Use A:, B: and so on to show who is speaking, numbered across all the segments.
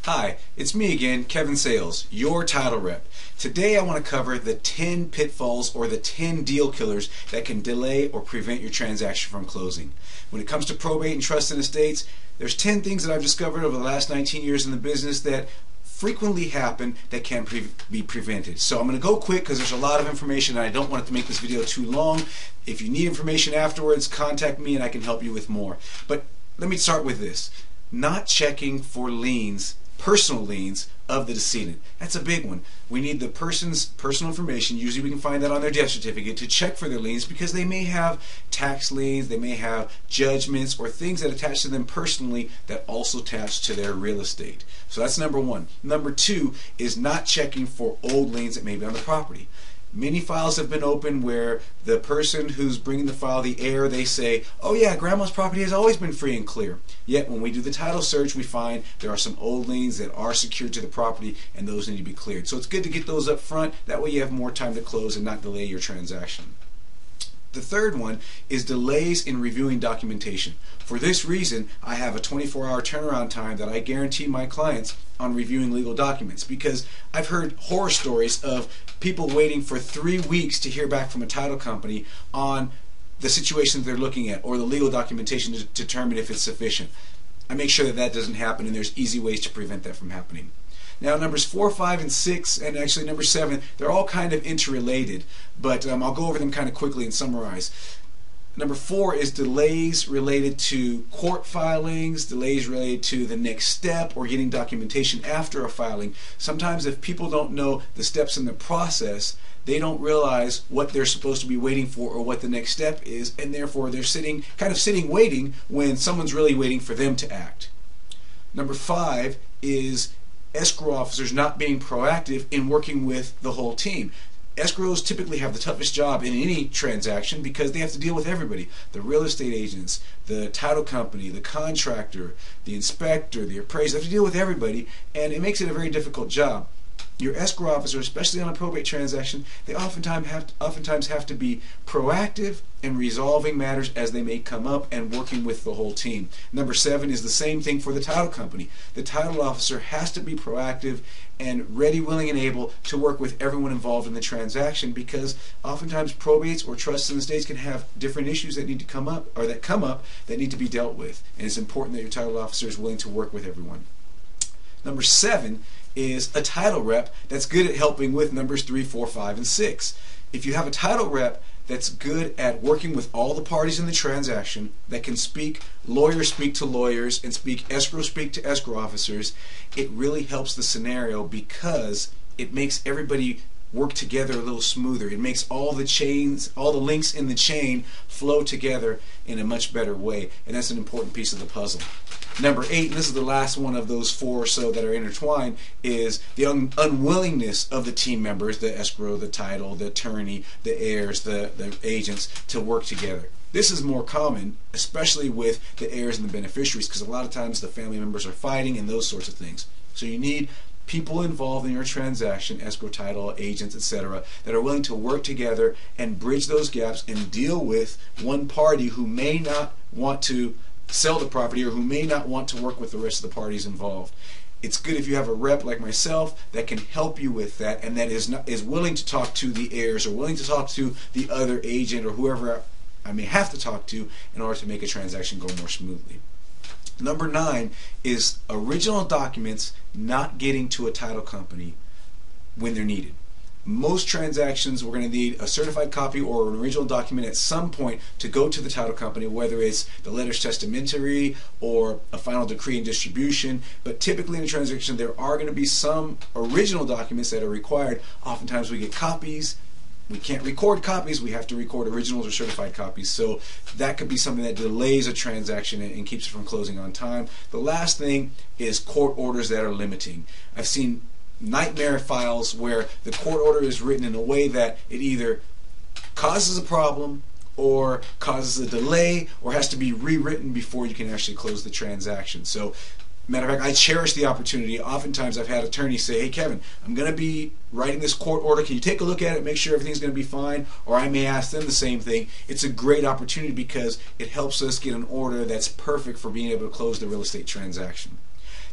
A: Hi, it's me again, Kevin Sales, your title rep. Today I want to cover the 10 pitfalls or the 10 deal killers that can delay or prevent your transaction from closing. When it comes to probate and trust and estates, there's 10 things that I've discovered over the last 19 years in the business that frequently happen that can be prevented. So I'm going to go quick because there's a lot of information and I don't want it to make this video too long. If you need information afterwards, contact me and I can help you with more. But let me start with this. Not checking for liens, personal liens of the decedent. That's a big one. We need the person's personal information, usually we can find that on their death certificate, to check for their liens because they may have tax liens, they may have judgments or things that attach to them personally that also attach to their real estate. So that's number one. Number two is not checking for old liens that may be on the property. Many files have been opened where the person who's bringing the file, the heir, they say, oh yeah, grandma's property has always been free and clear. Yet when we do the title search, we find there are some old liens that are secured to the property and those need to be cleared. So it's good to get those up front. That way you have more time to close and not delay your transaction. The third one is delays in reviewing documentation. For this reason, I have a 24-hour turnaround time that I guarantee my clients on reviewing legal documents, because I've heard horror stories of people waiting for 3 weeks to hear back from a title company on the situation they're looking at or the legal documentation to determine if it's sufficient. I make sure that that doesn't happen, and there's easy ways to prevent that from happening. Now numbers 4, 5, and 6, and actually number 7, they're all kind of interrelated, but I'll go over them kind of quickly and summarize. Number 4 is delays related to court filings, delays related to the next step or getting documentation after a filing. Sometimes if people don't know the steps in the process, they don't realize what they're supposed to be waiting for or what the next step is, and therefore they're sitting waiting when someone's really waiting for them to act. Number 5 is escrow officers not being proactive in working with the whole team. Escrows typically have the toughest job in any transaction because they have to deal with everybody. The real estate agents, the title company, the contractor, the inspector, the appraiser. They have to deal with everybody, and it makes it a very difficult job. Your escrow officer, especially on a probate transaction, they oftentimes have to be proactive in resolving matters as they may come up and working with the whole team. Number 7 is the same thing for the title company. The title officer has to be proactive and ready, willing, and able to work with everyone involved in the transaction, because oftentimes probates or trusts and estates can have different issues that need to come up that need to be dealt with, and it's important that your title officer is willing to work with everyone. Number 7 is a title rep that's good at helping with numbers 3, 4, 5, and 6. If you have a title rep that's good at working with all the parties in the transaction, that can speak, lawyers speak to lawyers, and escrow speak to escrow officers, it really helps the scenario because it makes everybody work together a little smoother. It makes all the links in the chain flow together in a much better way, and that's an important piece of the puzzle. Number 8, and this is the last one of those 4 or so that are intertwined, is the unwillingness of the team members, the escrow, the title, the attorney, the heirs, the agents, to work together. This is more common, especially with the heirs and the beneficiaries, because a lot of times the family members are fighting and those sorts of things. So you need people involved in your transaction, escrow, title, agents, etc., that are willing to work together and bridge those gaps and deal with one party who may not want to sell the property or who may not want to work with the rest of the parties involved. It's good if you have a rep like myself that can help you with that, and that is willing to talk to the heirs or willing to talk to the other agent or whoever I may have to talk to in order to make a transaction go more smoothly. Number 9 is original documents not getting to a title company when they're needed. Most transactions, we're going to need a certified copy or an original document at some point to go to the title company, whether it's the letters testamentary or a final decree and distribution. But typically in a transaction there are going to be some original documents that are required. Oftentimes we get copies. We can't record copies, we have to record originals or certified copies, so that could be something that delays a transaction and keeps it from closing on time. The last thing is court orders that are limiting. I've seen nightmare files where the court order is written in a way that it either causes a problem or causes a delay or has to be rewritten before you can actually close the transaction. So matter of fact, I cherish the opportunity. Oftentimes I've had attorneys say, hey Kevin, I'm going to be writing this court order. Can you take a look at it, make sure everything's going to be fine? Or I may ask them the same thing. It's a great opportunity because it helps us get an order that's perfect for being able to close the real estate transaction.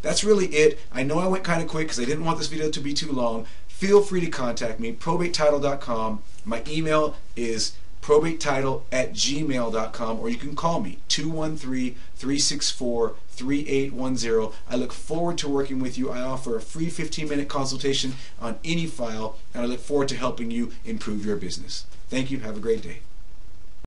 A: that's really it. I know I went kind of quick because I didn't want this video to be too long. Feel free to contact me, probatetitle.com. My email is probatetitle@gmail.com, or you can call me 213-364-3810. I look forward to working with you. I offer a free 15-minute consultation on any file, and I look forward to helping you improve your business. Thank you. Have a great day.